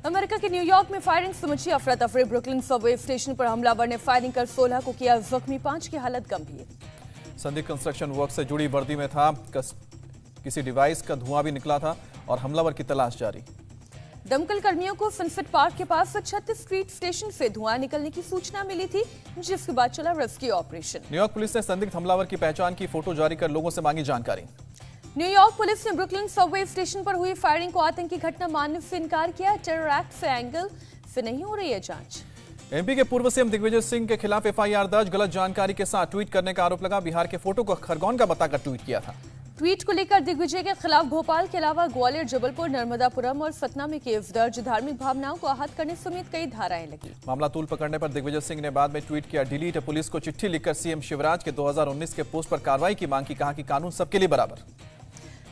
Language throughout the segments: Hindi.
अमेरिका के न्यूयॉर्क में फायरिंग से मची अफरा तफरी। ब्रुकलिन सबवे स्टेशन पर हमलावर ने फायरिंग कर 16 को किया जख्मी, 5 की हालत गंभीर। संदिग्ध कंस्ट्रक्शन वर्क से जुड़ी वर्दी में था। किसी डिवाइस का धुआं भी निकला था और हमलावर की तलाश जारी। दमकल कर्मियों को सनसेट पार्क के पास 36 स्ट्रीट स्टेशन से धुआं निकलने की सूचना मिली थी, जिसके बाद चला रेस्क्यू ऑपरेशन। न्यूयॉर्क पुलिस ने संदिग्ध हमलावर की पहचान की फोटो जारी कर लोगों से मांगी जानकारी। न्यूयॉर्क पुलिस ने ब्रुकलिन सबवे स्टेशन पर हुई फायरिंग को आतंकी घटना मानने से इनकार किया। टेरर एक्ट से एंगल से नहीं हो रही है जांच। एमपी के पूर्व सीएम दिग्विजय सिंह के खिलाफ एफआईआर दर्ज। गलत जानकारी के साथ ट्वीट करने का आरोप लगा। बिहार के फोटो को खरगोन का बताकर ट्वीट किया था। ट्वीट को लेकर दिग्विजय के खिलाफ भोपाल के अलावा ग्वालियर, जबलपुर, नर्मदापुरम और सतना में केस दर्ज। धार्मिक भावनाओं को आहत करने समेत कई धाराएं लगी। मामला तूल पकड़ने पर दिग्विजय सिंह ने बाद में ट्वीट किया डिलीट। पुलिस को चिट्ठी लिखकर सीएम शिवराज के 2019 के पोस्ट पर कार्रवाई की मांग की। कहा कि कानून सबके लिए बराबर।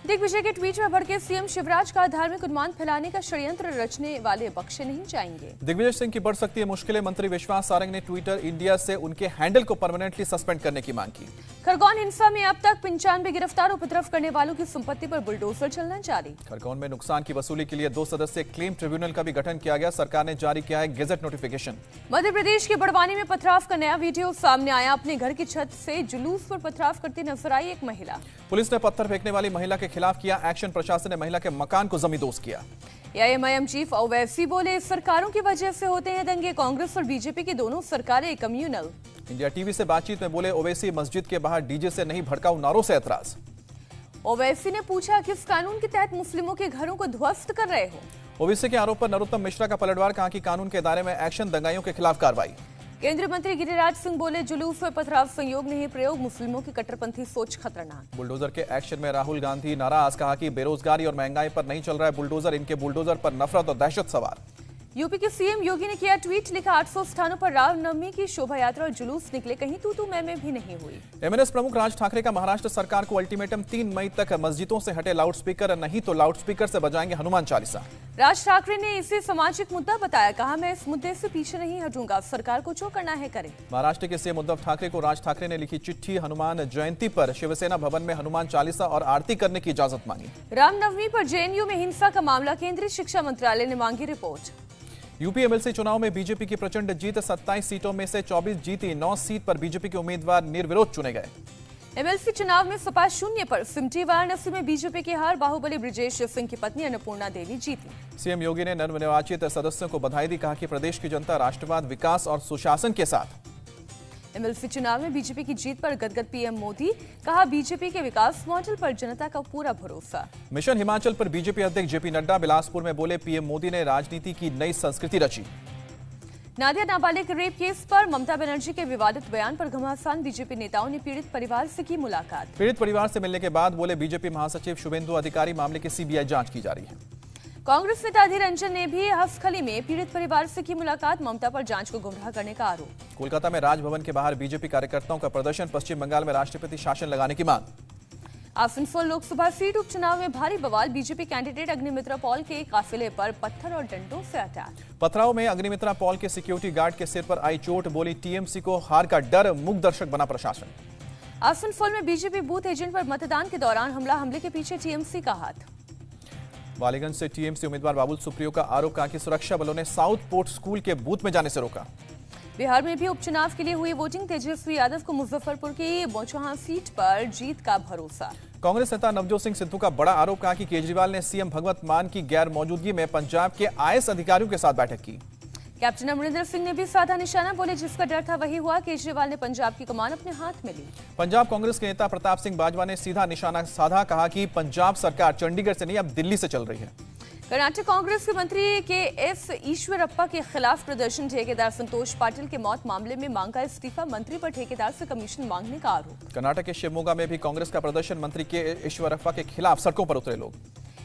दिग्विजय के ट्वीट में भड़के सीएम शिवराज का धार्मिक उन्माद फैलाने का षड्यंत्र रचने वाले बख्शे नहीं जाएंगे। दिग्विजय सिंह की बढ़ सकती है मुश्किलें। मंत्री विश्वास सारंग ने ट्विटर इंडिया से उनके हैंडल को परमानेंटली सस्पेंड करने की मांग की। खरगोन हिंसा में अब तक 95 गिरफ्तार। उपद्रव करने वालों की संपत्ति पर बुलडोजर चलना जारी। खरगोन में नुकसान की वसूली के लिए 2 सदस्यीय क्लेम ट्रिब्यूनल का भी गठन किया गया। सरकार ने जारी किया है गेजेट नोटिफिकेशन। मध्य प्रदेश के बड़वानी में पथराव का नया वीडियो सामने आया। अपने घर की छत से जुलूस पर पथराव करती नजर आई एक महिला। पुलिस ने पत्थर फेंकने वाली महिला के खिलाफ किया एक्शन। प्रशासन ने महिला के मकान को जमींदोज किया। एआईएमआईएम चीफ ओवैसी बोले, सरकारों की वजह से होते हैं दंगे। कांग्रेस और बीजेपी की दोनों सरकारें कम्युनल। इंडिया टीवी से बातचीत में बोले ओवैसी, मस्जिद के बाहर डीजे से नहीं भड़काऊ नारों से ऐतराज। ओवैसी ने पूछा, किस कानून के तहत मुस्लिमों के घरों को ध्वस्त कर रहे हो। ओवैसी के आरोप पर नरोत्तम मिश्रा का पलटवार। कहा कि कानून के दायरे में एक्शन, दंगाइयों के खिलाफ कार्रवाई। केंद्रीय मंत्री गिरिराज सिंह बोले, जुलूस में पथराव संयोग नहीं प्रयोग। मुस्लिमों की कट्टरपंथी सोच खतरनाक। बुलडोजर के एक्शन में राहुल गांधी नाराज। कहा कि बेरोजगारी और महंगाई पर नहीं चल रहा है बुलडोजर, इनके बुलडोजर पर नफरत और दहशत सवार। यूपी के सीएम योगी ने किया ट्वीट, लिखा 800 स्थानों पर रामनवमी की शोभा यात्रा और जुलूस निकले, कहीं तू मैं भी नहीं हुई। एमएनएस प्रमुख राज ठाकरे का महाराष्ट्र सरकार को अल्टीमेटम, 3 मई तक मस्जिदों से हटे लाउडस्पीकर, नहीं तो लाउडस्पीकर से बजाएंगे हनुमान चालीसा। राज ठाकरे ने इसे सामाजिक मुद्दा बताया। कहा, मैं इस मुद्दे से पीछे नहीं हटूंगा, सरकार को जो करना है करे। महाराष्ट्र के सीएम उद्धव ठाकरे को राज ठाकरे ने लिखी चिट्ठी। हनुमान जयंती पर शिवसेना भवन में हनुमान चालीसा और आरती करने की इजाजत मांगी। रामनवमी पर जेएनयू में हिंसा का मामला, केंद्रीय शिक्षा मंत्रालय ने मांगी रिपोर्ट। यूपी एमएलसी चुनाव में बीजेपी की प्रचंड जीत। 27 सीटों में से 24 जीती। 9 सीट पर बीजेपी के उम्मीदवार निर्विरोध चुने गए। एमएलसी चुनाव में सपा 0 पर। सिमटी वाराणसी में बीजेपी की हार। बाहुबली ब्रिजेश सिंह की पत्नी अन्नपूर्णा देवी जीती। सीएम योगी ने नवनिर्वाचित सदस्यों को बधाई दी। कहा कि प्रदेश की जनता राष्ट्रवाद, विकास और सुशासन के साथ। एमएलसी चुनाव में बीजेपी की जीत पर गदगद पीएम मोदी। कहा, बीजेपी के विकास मॉडल पर जनता का पूरा भरोसा। मिशन हिमाचल पर बीजेपी अध्यक्ष जेपी नड्डा बिलासपुर में बोले, पीएम मोदी ने राजनीति की नई संस्कृति रची। नादिया नाबालिग रेप केस पर ममता बनर्जी के विवादित बयान पर घमासान। बीजेपी नेताओं ने पीड़ित परिवार से की मुलाकात। पीड़ित परिवार से मिलने के बाद बोले, बीजेपी महासचिव शुभेंदु अधिकारी, मामले की सीबीआई जांच की जा रही है। कांग्रेस नेता अधीर रंजन ने भी हंसखली में पीड़ित परिवार से की मुलाकात। ममता पर जांच को गुमराह करने का आरोप। कोलकाता में राजभवन के बाहर बीजेपी कार्यकर्ताओं का प्रदर्शन। पश्चिम बंगाल में राष्ट्रपति शासन लगाने की मांग। आसनसोल लोकसभा सीट उपचुनाव में भारी बवाल। बीजेपी कैंडिडेट अग्निमित्रा पॉल के काफिले पर पत्थर और डंडों से अटैक। पथराव में अग्निमित्रा पॉल के सिक्योरिटी गार्ड के सिर पर आई चोट। बोली, टीएमसी को हार का डर, मूक दर्शक बना प्रशासन। आसनसोल में बीजेपी बूथ एजेंट पर मतदान के दौरान हमला। हमले के पीछे टीएमसी का हाथ। वालीगंज से टीएमसी उम्मीदवार बाबुल सुप्रियो का आरोप। कहा कि सुरक्षा बलों ने साउथ पोर्ट स्कूल के बूथ में जाने से रोका। बिहार में भी उपचुनाव के लिए हुई वोटिंग। तेजस्वी यादव को मुजफ्फरपुर की बोचहां सीट पर जीत का भरोसा। कांग्रेस नेता नवजोत सिंह सिद्धू का बड़ा आरोप। कहा कि केजरीवाल ने सीएम भगवत मान की गैर मौजूदगी में पंजाब के आईएएस अधिकारियों के साथ बैठक की। कैप्टन अमरिंदर सिंह ने भी साधा निशाना। बोले, जिसका डर था वही हुआ। केजरीवाल ने पंजाब की कमान अपने हाथ में ली। पंजाब कांग्रेस के नेता प्रताप सिंह बाजवा ने सीधा निशाना साधा। कहा कि पंजाब सरकार चंडीगढ़ से नहीं, अब दिल्ली से चल रही है। कर्नाटक कांग्रेस के मंत्री के एस ईश्वरप्पा के खिलाफ प्रदर्शन। ठेकेदार संतोष पाटिल के मौत मामले में मांगा इस्तीफा। मंत्री पर ठेकेदार से कमीशन मांगने का आरोप। कर्नाटक के शिवमोगा में भी कांग्रेस का प्रदर्शन। मंत्री के ईश्वरप्पा के खिलाफ सड़कों पर उतरे लोग।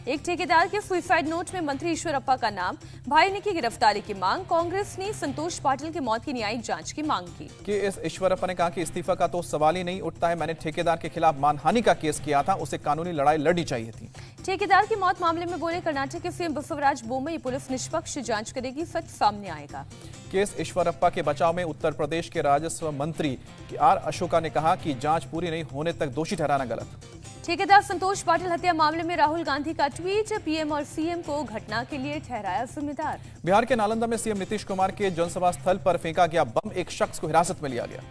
एक ठेकेदार के सुसाइड नोट में मंत्री ईश्वरप्पा का नाम। भाई ने की गिरफ्तारी की मांग। कांग्रेस ने संतोष पाटिल की मौत की न्यायिक जांच की मांग की। के एस ईश्वरप्पा ने कहा कि इस्तीफा का तो सवाल ही नहीं उठता है। मैंने ठेकेदार के खिलाफ मानहानि का केस किया था, उसे कानूनी लड़ाई लड़नी चाहिए थी। ठेकेदार की मौत मामले में बोले कर्नाटक के सीएम बसवराज बोम्मई, पुलिस निष्पक्ष जांच करेगी, सच सामने आएगा। केस ईश्वरप्पा के बचाव में उत्तर प्रदेश के राजस्व मंत्री आर अशोका ने कहा कि जांच पूरी नहीं होने तक दोषी ठहराना गलत। ठेकेदार संतोष पाटिल हत्या मामले में राहुल गांधी का ट्वीट, पीएम और सीएम को घटना के लिए ठहराया जिम्मेदार। बिहार के नालंदा में सीएम नीतीश कुमार के जनसभा स्थल पर फेंका गया बम, एक शख्स को हिरासत में लिया गया।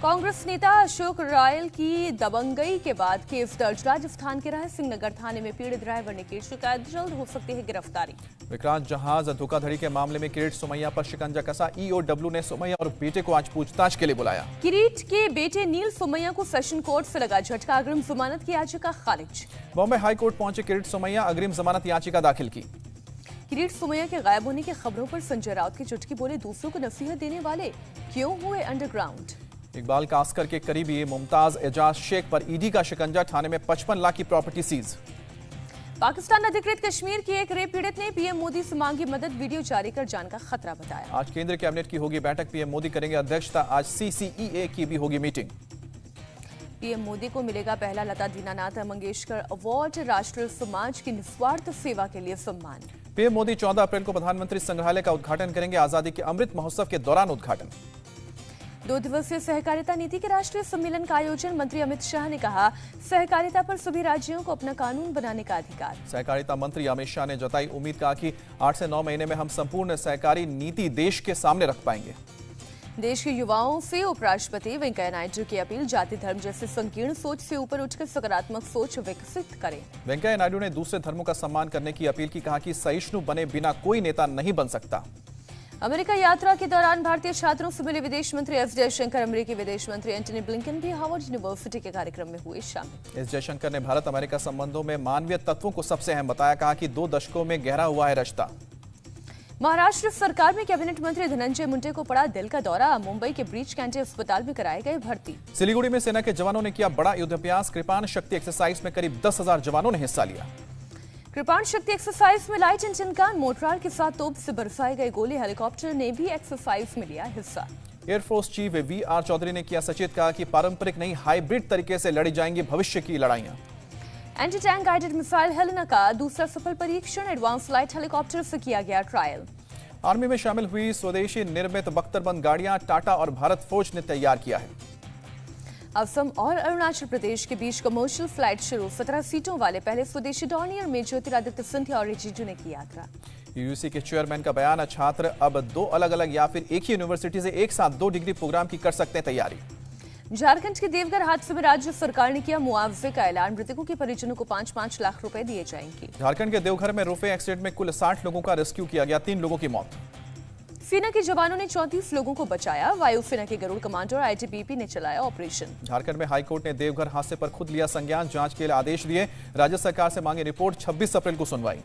कांग्रेस नेता अशोक रायल की दबंगई के बाद केस दर्ज, राजस्थान के राय सिंह नगर थाने में पीड़ित ड्राइवर ने की शिकायत, जल्द हो सकती है गिरफ्तारी। विक्रांत जहाज धोखाधड़ी के मामले में किरीट सोमैया पर शिकंजा कसा, ईओडब्ल्यू ने सोमैया और बेटे को आज पूछताछ के लिए बुलाया। किरीट के बेटे नील सोमैया को सेशन कोर्ट से लगा झटका, अग्रिम जमानत की याचिका खारिज। बॉम्बे हाईकोर्ट पहुंचे किरीट सोमैया, अग्रिम जमानत याचिका दाखिल की। किरीट सोमैया के गायब होने की खबरों पर संजय राउत की चुटकी, बोले दूसरों को नसीहत देने वाले क्यों हुए अंडरग्राउंड। इकबाल कास्कर के करीबी मुमताज एजाज शेख पर ईडी का शिकंजा, थाने में 55 लाख की प्रॉपर्टी सीज। पाकिस्तान अधिकृत कश्मीर की एक रेप पीड़ित ने पीएम मोदी से मांगी मदद, वीडियो जारी कर जान का खतरा बताया। आज केंद्रीय कैबिनेट की होगी बैठक, पीएम मोदी करेंगे अध्यक्षता, आज सीसीईए की भी होगी मीटिंग। पीएम मोदी को मिलेगा पहला लता दीनानाथ मंगेशकर अवार्ड, राष्ट्रीय समाज की निस्वार्थ सेवा के लिए सम्मान। पीएम मोदी 14 अप्रैल को प्रधानमंत्री संग्रहालय का उद्घाटन करेंगे, आजादी के अमृत महोत्सव के दौरान उद्घाटन। 2 दिवसीय सहकारिता नीति के राष्ट्रीय सम्मेलन का आयोजन, मंत्री अमित शाह ने कहा सहकारिता पर सभी राज्यों को अपना कानून बनाने का अधिकार। सहकारिता मंत्री अमित शाह ने जताई उम्मीद, कहा कि 8 से 9 महीने में हम संपूर्ण सहकारी नीति देश के सामने रख पाएंगे। देश के युवाओं से उपराष्ट्रपति वेंकैया नायडू की अपील, जाति धर्म जैसे संकीर्ण सोच से ऊपर उठकर सकारात्मक सोच विकसित करें। वेंकैया नायडू ने दूसरे धर्मों का सम्मान करने की अपील की, कहा कि सहिष्णु बने बिना कोई नेता नहीं बन सकता। अमेरिका यात्रा के दौरान भारतीय छात्रों से मिले विदेश मंत्री एस जयशंकर, अमेरिकी विदेश मंत्री एंटनी ब्लिंकन भी हार्वर्ड यूनिवर्सिटी के कार्यक्रम में हुए शामिल। एस जयशंकर ने भारत अमेरिका संबंधों में मानवीय तत्वों को सबसे अहम बताया, कहा कि 2 दशकों में गहरा हुआ है रिश्ता। महाराष्ट्र सरकार में कैबिनेट मंत्री धनंजय मुंडे को पड़ा दिल का दौरा, मुंबई के ब्रीच कैंटी अस्पताल में कराए गए भर्ती। सिलीगुड़ी में सेना के जवानों ने किया बड़ा युद्धाभ्यास, कृपाण शक्ति एक्सरसाइज में करीब 10,000 जवानों ने हिस्सा लिया। कृपाण शक्ति एक्सरसाइज में लाइट इंजन गन मोर्टार के साथ तोप से बरसाए गए गोले, हेलीकॉप्टर ने भी एक्सरसाइज में लिया हिस्सा। Air force chief VR. चौधरी ने किया सचेत, कहा कि पारंपरिक नहीं हाइब्रिड तरीके से लड़ी जाएंगी भविष्य की लड़ाइयां। Anti tank guided missile Helena का दूसरा सफल परीक्षण, एडवांस लाइट हेलीकॉप्टर से किया गया ट्रायल। आर्मी में शामिल हुई स्वदेशी निर्मित बख्तरबंद गाड़ियां टाटा और भारत फोर्ज ने तैयार किया है। असम और अरुणाचल प्रदेश के बीच कमर्शियल फ्लाइट शुरू, 17 सीटों वाले पहले स्वदेशी डॉर्नियर में ज्योतिरादित्य सिंधिया और रिजिजू ने की यात्रा। यूजीसी के चेयरमैन का बयान, छात्र अब 2 अलग-अलग या फिर एक ही यूनिवर्सिटी से एक साथ 2 डिग्री प्रोग्राम की कर सकते हैं तैयारी। झारखंड के देवघर हादसे में राज्य सरकार ने किया मुआवजे का ऐलान, मृतकों के परिजनों को 5-5 लाख रुपए दिए जाएंगे। झारखंड के देवघर में रोपवे एक्सीडेंट में कुल 60 लोगों का रेस्क्यू किया गया, 3 लोगों की मौत। सेना के जवानों ने 34 लोगों को बचाया, वायुसेना के गरुड़ कमांडो और आईटीबीपी ने चलाया ऑपरेशन। झारखंड में हाईकोर्ट ने देवघर हादसे पर खुद लिया संज्ञान, जांच के लिए आदेश दिए, राज्य सरकार से मांगी रिपोर्ट, 26 अप्रैल को सुनवाई।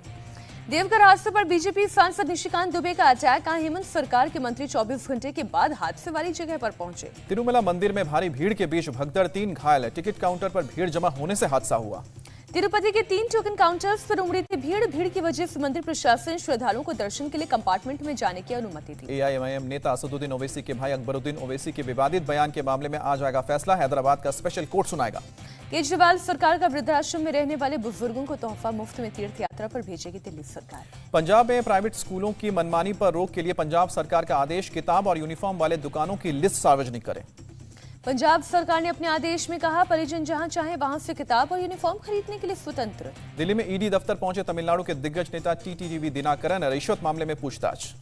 देवघर हादसे पर बीजेपी सांसद निशिकांत दुबे का अटैक, कहा हेमंत सरकार के मंत्री 24 घंटे के बाद हादसे वाली जगह पर पहुंचे। तिरुमला मंदिर में भारी भीड़ के बीच भगदड़, 3 घायल, टिकट काउंटर पर भीड़ जमा होने से हादसा हुआ। तिरुपति के 3 टोकन काउंटर्स पर उमड़ी थी भीड़ की वजह से मंदिर प्रशासन श्रद्धालुओं को दर्शन के लिए कंपार्टमेंट में जाने की अनुमति दी। एआईएमआईएम नेता असदुद्दीन ओवैसी के भाई अकबरुद्दीन ओवैसी के विवादित बयान के मामले में आज आएगा फैसला, हैदराबाद का स्पेशल कोर्ट सुनाएगा। केजरीवाल सरकार का वृद्धाश्रम में रहने वाले बुजुर्गों को तोहफा मुफ्त में तीर्थ यात्रा पर भेजेगी दिल्ली सरकार। पंजाब में प्राइवेट स्कूलों की मनमानी पर रोक के लिए पंजाब सरकार का आदेश, किताब और यूनिफॉर्म वाले दुकानों की लिस्ट सार्वजनिक करें। पंजाब सरकार ने अपने आदेश में कहा परिजन जहां चाहे वहां से किताब और यूनिफॉर्म खरीदने के लिए स्वतंत्र। दिल्ली में ईडी दफ्तर पहुंचे तमिलनाडु के दिग्गज नेता टीटीवी दिनाकरन, रिश्वत मामले में पूछताछ।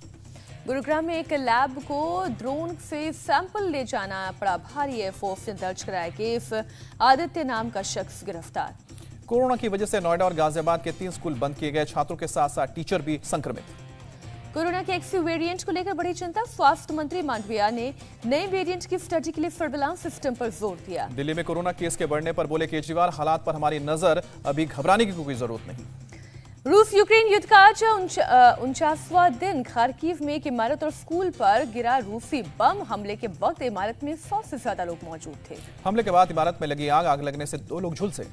गुरुग्राम में एक लैब को ड्रोन से सैंपल ले जाना पड़ा भारी, एयरफोर्स ने दर्ज कराया केस, आदित्य नाम का शख्स गिरफ्तार। कोरोना की वजह से नोएडा और गाजियाबाद के 3 स्कूल बंद किए गए, छात्रों के साथ साथ टीचर भी संक्रमित। कोरोना के एक्सी वेरिएंट को लेकर बड़ी चिंता, स्वास्थ्य मंत्री मांडविया ने नए वेरिएंट की स्टडी के लिए सर्विलांस सिस्टम पर जोर दिया। दिल्ली में कोरोना केस के बढ़ने पर बोले केजरीवाल, हालात पर हमारी नजर, अभी घबराने की कोई जरूरत नहीं। रूस यूक्रेन युद्ध का आज 49वां दिन, खार्किव में एक इमारत और स्कूल पर गिरा रूसी बम, हमले के वक्त इमारत में 100 से ज्यादा लोग मौजूद थे। हमले के बाद इमारत में लगी आग लगने से 2 लोग झुलसे।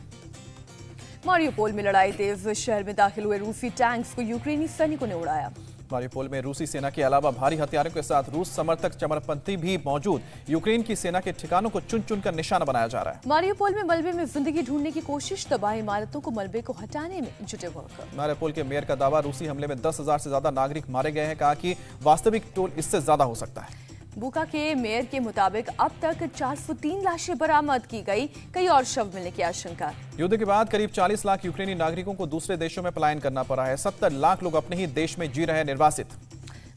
मारियोपोल में लड़ाई तेज, शहर में दाखिल हुए रूसी टैंक्स को यूक्रेनी सैनिकों ने उड़ाया। मारियोपोल में रूसी सेना के अलावा भारी हथियारों के साथ रूस समर्थक चरमपंथी भी मौजूद। यूक्रेन की सेना के ठिकानों को चुन चुनकर निशाना बनाया जा रहा है। मारियोपोल में मलबे में जिंदगी ढूंढने की कोशिश, तबाह इमारतों को मलबे को हटाने में जुटे वर्कर। मारियोपोल के मेयर का दावा, रूसी हमले में 10,000 से ज्यादा नागरिक मारे गए हैं। कहा कि वास्तविक टोल इससे ज्यादा हो सकता है। बुका के मेयर के मुताबिक अब तक 403 लाशें बरामद की गई, कई और शव मिलने की आशंका। युद्ध के बाद करीब 40 लाख यूक्रेनी नागरिकों को दूसरे देशों में पलायन करना पड़ा है। 70 लाख लोग अपने ही देश में जी रहे हैं निर्वासित।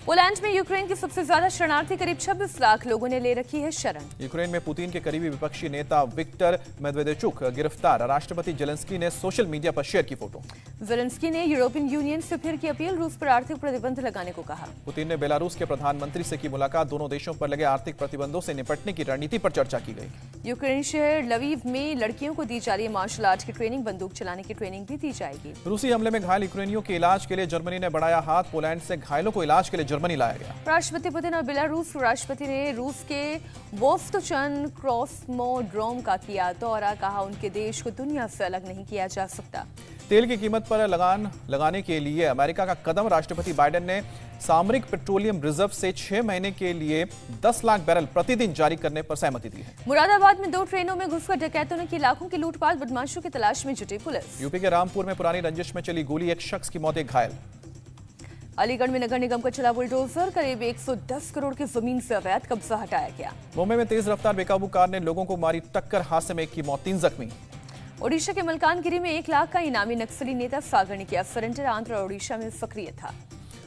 पोलैंड में यूक्रेन के सबसे ज्यादा शरणार्थी, करीब 26 लाख लोगों ने ले रखी है शरण। यूक्रेन में पुतिन के करीबी विपक्षी नेता विक्टर मेदवेदेचुक गिरफ्तार। राष्ट्रपति जेलेंस्की ने सोशल मीडिया पर शेयर की फोटो। जेलेंस्की ने यूरोपियन यूनियन से फिर की अपील, रूस पर आर्थिक प्रतिबंध लगाने को कहा। पुतिन ने बेलारूस के प्रधानमंत्री से की मुलाकात। दोनों देशों पर लगे आर्थिक प्रतिबंधों से निपटने की रणनीति पर चर्चा की गई। यूक्रेन शहर लवीव में लड़कियों को दी जा रही मार्शल आर्ट की ट्रेनिंग, बंदूक चलाने की ट्रेनिंग भी दी जाएगी। रूसी हमले में घायल यूक्रेनियों के इलाज के लिए जर्मनी ने बढ़ाया हाथ। पोलैंड से घायलों को इलाज के लिए जर्मनी लाया गया। राष्ट्रपति पुतिन और बेलारूस राष्ट्रपति ने रूस के वोस्तोचन क्रॉसमोड्रोम का किया दौरा। कहा उनके देश को दुनिया से अलग नहीं किया जा सकता। तेल की कीमत पर लगान लगाने के लिए अमेरिका का कदम। राष्ट्रपति बाइडेन ने सामरिक पेट्रोलियम रिजर्व से 6 महीने के लिए 10 लाख बैरल प्रतिदिन जारी करने पर सहमति दी है। मुरादाबाद में 2 ट्रेनों में घुसकर डकैतों ने की लाखों की लूटपाट, बदमाशों की तलाश में जुटी पुलिस। यूपी के रामपुर में पुरानी रंजिश में चली गोली, एक शख्स की मौत, एक घायल। अलीगढ़ में नगर निगम का चला बुलडोजर, करीब 110 करोड़ की जमीन से अवैध कब्जा हटाया गया। मुंबई में तेज रफ्तार बेकाबू कार ने लोगों को मारी टक्कर, हादसे में एक की मौत, 3 जख्मी। ओडिशा के मलकानगिरी में 1 लाख का इनामी नक्सली नेता सागर ने किया सरेंडर, आंध्र और ओडिशा में सक्रिय था।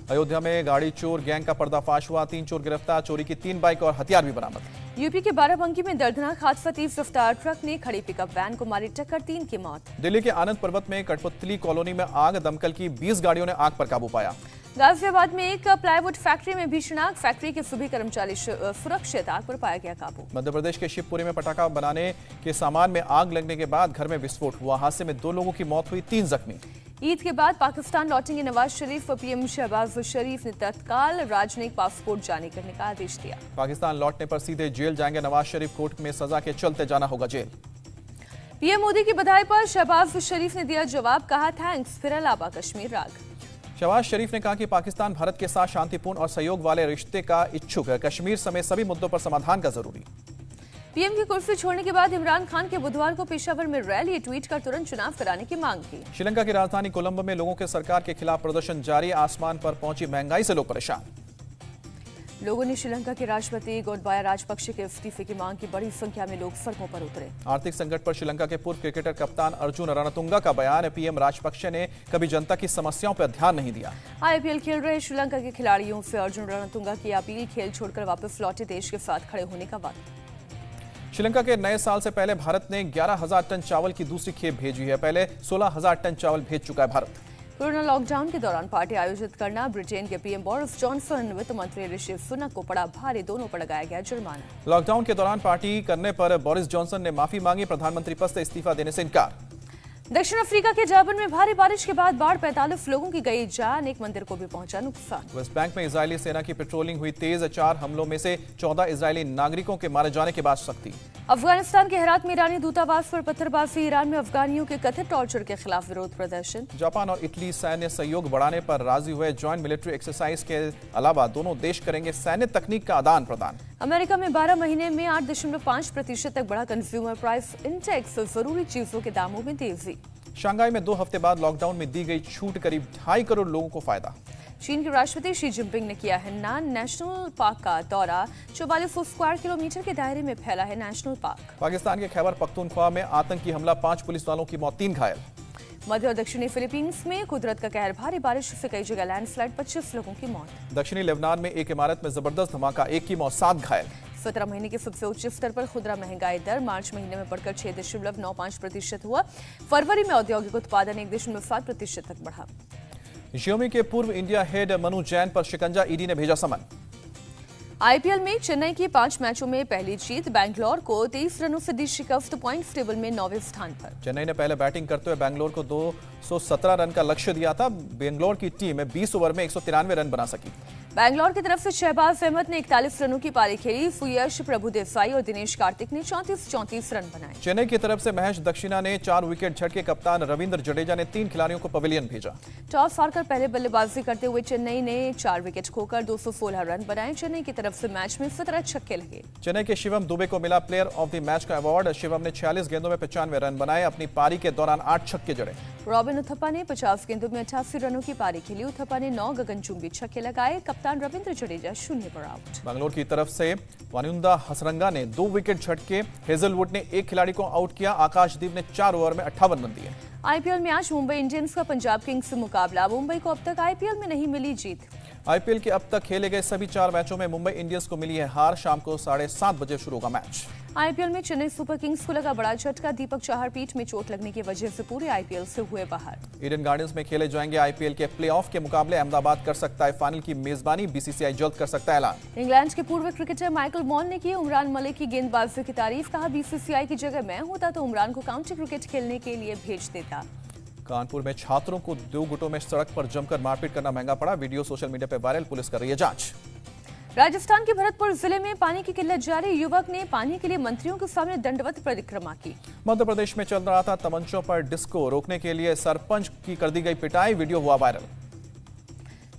अयोध्या में गाड़ी चोर गैंग का पर्दाफाश हुआ। 3 चोर गिरफ्तार, चोरी की 3 बाइक और हथियार भी बरामद। यूपी के बाराबंकी में दर्दनाक हादसा, तेज रफ्तार ट्रक ने खड़ी पिकअप वैन को मारी टक्कर, 3 की मौत। दिल्ली के आनंद पर्वत में कठपुतली कॉलोनी में आग, दमकल की 20 गाड़ियों ने आग पर काबू पाया। गाजियाबाद में एक प्लाईवुड फैक्ट्री में भीषण आग, फैक्ट्री के सभी कर्मचारी सुरक्षित, आग पर पाया गया काबू। मध्य प्रदेश के शिवपुरी में पटाखा बनाने के सामान में आग लगने के बाद घर में विस्फोट हुआ। हादसे में 2 लोगों की मौत हुई, 3 जख्मी। ईद के बाद पाकिस्तान लौटेंगे नवाज शरीफ, पीएम शहबाज शरीफ ने तत्काल राजनयिक पासपोर्ट जारी करने का आदेश दिया। पाकिस्तान लौटने पर सीधे जेल जाएंगे नवाज शरीफ, कोर्ट में सजा के चलते जाना होगा जेल। पीएम मोदी की बधाई पर शहबाज शरीफ ने दिया जवाब, कहा थैंक्स, फिर अलावा कश्मीर राग। शहबाज शरीफ ने कहा कि पाकिस्तान भारत के साथ शांतिपूर्ण और सहयोग वाले रिश्ते का इच्छुक है। कश्मीर समेत सभी मुद्दों पर समाधान का जरूरी। पीएम की कुर्सी छोड़ने के बाद इमरान खान के बुधवार को पेशावर में रैली, ट्वीट कर तुरंत चुनाव कराने की मांग की। श्रीलंका की राजधानी कोलंबो में लोगों के सरकार के खिलाफ प्रदर्शन जारी। आसमान पर पहुंची महंगाई से लोग परेशान। लोगों ने श्रीलंका के राष्ट्रपति गोटबाया राजपक्षे के इस्तीफे की मांग की। बड़ी संख्या में लोग सड़कों पर उतरे। आर्थिक संकट पर श्रीलंका के पूर्व क्रिकेटर कप्तान अर्जुन रणतुंगा का बयान। पीएम राजपक्षे ने कभी जनता की समस्याओं पर ध्यान नहीं दिया। आईपीएल खेल रहे श्रीलंका के खिलाड़ियों से अर्जुन रणतुंगा की अपील, खेल छोड़कर वापस लौटे, देश के साथ खड़े होने का वक्त। श्रीलंका के नए साल से पहले भारत ने 11,000 टन चावल की दूसरी खेप भेजी है। पहले 16,000 टन चावल भेज चुका है भारत। कोरोना लॉकडाउन के दौरान पार्टी आयोजित करना, ब्रिटेन के पीएम बोरिस जॉनसन, वित्त मंत्री ऋषि सुनक को पड़ा भारी, दोनों पर लगाया गया जुर्माना। लॉकडाउन के दौरान पार्टी करने पर बोरिस जॉनसन ने माफी मांगी। प्रधानमंत्री पद से इस्तीफा देने से इनकार। दक्षिण अफ्रीका के डर्बन में भारी बारिश के बाद बाढ़, 45 लोगों की गई जान, एक मंदिर को भी पहुंचा नुकसान। वेस्ट बैंक में इजरायली सेना की पेट्रोलिंग हुई तेज। 4 हमलों में से 14 इजरायली नागरिकों के मारे जाने के बाद सख्ती। अफगानिस्तान के हेरात में ईरानी दूतावास पर पत्थरबाजी, ईरान में अफगानियों के कथित टॉर्चर के खिलाफ विरोध प्रदर्शन। जापान और इटली सैन्य सहयोग बढ़ाने पर राजी हुए। जॉइंट मिलिट्री एक्सरसाइज के अलावा दोनों देश करेंगे सैन्य तकनीक का आदान प्रदान। अमेरिका में 12 महीने में 8.5% तक बढ़ा कंज्यूमर प्राइस इंडेक्स, जरूरी चीजों के दामों में तेजी। शंघाई में 2 हफ्ते बाद लॉकडाउन में दी गई छूट, करीब 2.5 करोड़ लोगों को फायदा। चीन के राष्ट्रपति शी जिनपिंग ने किया है नान नेशनल पार्क का दौरा। 4400 स्क्वायर किलोमीटर के दायरे में फैला है नेशनल पार्क। पाकिस्तान के खैबर पख्तूनख्वा में आतंकी हमला, 5 पुलिस वालों की मौत, 3 घायल। मध्य और दक्षिणी फिलीपींस में कुदरत का कहर, भारी बारिश से कई जगह लैंडस्लाइड, 25 लोगों की मौत। दक्षिणी लेबनान में एक इमारत में जबरदस्त धमाका, 1 की मौत, 7 घायल। 17 महीने के सबसे उच्च स्तर पर खुदरा महंगाई दर मार्च महीने में बढ़कर 6.95% हुआ। फरवरी में औद्योगिक उत्पादन 1.7% तक बढ़ा। Xiaomi के पूर्व इंडिया हेड मनु जैन पर शिकंजा, ईडी ने भेजा समन। आईपीएल में चेन्नई की 5 मैचों में पहली जीत, बैंगलोर को 23 रनों से दी शिकस्त, पॉइंट्स टेबल में 9वें स्थान पर। चेन्नई ने पहले बैटिंग करते हुए बैंगलोर को 217 रन का लक्ष्य दिया था। बैंगलोर की टीम 20 ओवर में 193 रन बना सकी। बैंगलोर की तरफ से शहबाज अहमद ने 41 रनों की पारी खेली। सुयश प्रभुदेसाई और दिनेश कार्तिक ने 34 रन बनाए। चेन्नई की तरफ से महेश दक्षिणा ने 4 विकेट झटके। कप्तान रविंद्र जडेजा ने 3 खिलाड़ियों को पवेलियन भेजा। टॉस हारकर पहले बल्लेबाजी करते हुए चेन्नई ने 4 विकेट खोकर 216 रन बनाए। चेन्नई की तरफ से मैच में 17 छक्के लगे। चेन्नई के शिवम दुबे को मिला प्लेयर ऑफ द मैच का अवार्ड। शिवम ने 46 गेंदों में 95 रन बनाए। अपनी पारी के दौरान 8 छक्के जड़े। रॉबिन उथप्पा ने 50 गेंदों में 88 रनों की पारी खेली। उथप्पा ने 9 गगनचुंबी छक्के लगाए। कप्तान रविंद्र जडेजा 0 पर आउट। बैंगलोर की तरफ से वानिंदा हसरंगा ने 2 विकेट झटके। हेजलवुड ने 1 खिलाड़ी को आउट किया। आकाशदीप ने 4 ओवर में 58 रन दिए। आईपीएल में आज मुंबई इंडियंस का पंजाब किंग्स से मुकाबला। मुंबई को अब तक आईपीएल में नहीं मिली जीत। आईपीएल के अब तक खेले गए सभी 4 मैचों में मुंबई इंडियंस को मिली है हार। शाम को 7:30 बजे शुरू होगा मैच। आईपीएल में चेन्नई सुपर किंग्स को लगा बड़ा झटका। दीपक चाहर पीठ में चोट लगने की वजह से पूरे आईपीएल से हुए बाहर। ईडन गार्डन्स में खेले जाएंगे आईपीएल के प्लेऑफ के मुकाबले। अहमदाबाद कर सकता है फाइनल की मेजबानी। बीसीसीआई जल्द कर सकता है ऐलान। इंग्लैंड के पूर्व क्रिकेटर माइकल वॉन ने की उमरान मलिक की गेंदबाजी की तारीफ। कहा, बीसीसीआई की जगह मैं होता तो उमरान को काउंटी क्रिकेट खेलने के लिए भेज देता। कानपुर में छात्रों को 2 गुटों में सड़क पर जमकर मारपीट करना महंगा पड़ा। वीडियो सोशल मीडिया पर वायरल। पुलिस कर रही है जांच। राजस्थान के भरतपुर जिले में पानी की किल्लत जारी। युवक ने पानी के लिए मंत्रियों के सामने दंडवत परिक्रमा की। मध्य प्रदेश में चल रहा था तमंचों पर डिस्को। रोकने के लिए सरपंच की कर दी गई पिटाई। वीडियो हुआ वायरल।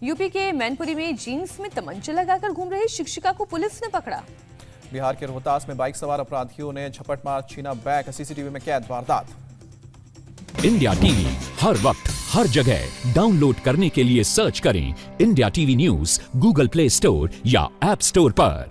यूपी के मैनपुरी में जीन्स में तमंचा लगाकर घूम रही शिक्षिका को पुलिस ने पकड़ा। बिहार के रोहतास में बाइक सवार अपराधियों ने झपट मार छीना बैग। सीसीटीवी में कैद वारदात। इंडिया टीवी हर वक्त हर जगह डाउनलोड करने के लिए सर्च करें India TV news Google play store या ऐप स्टोर पर।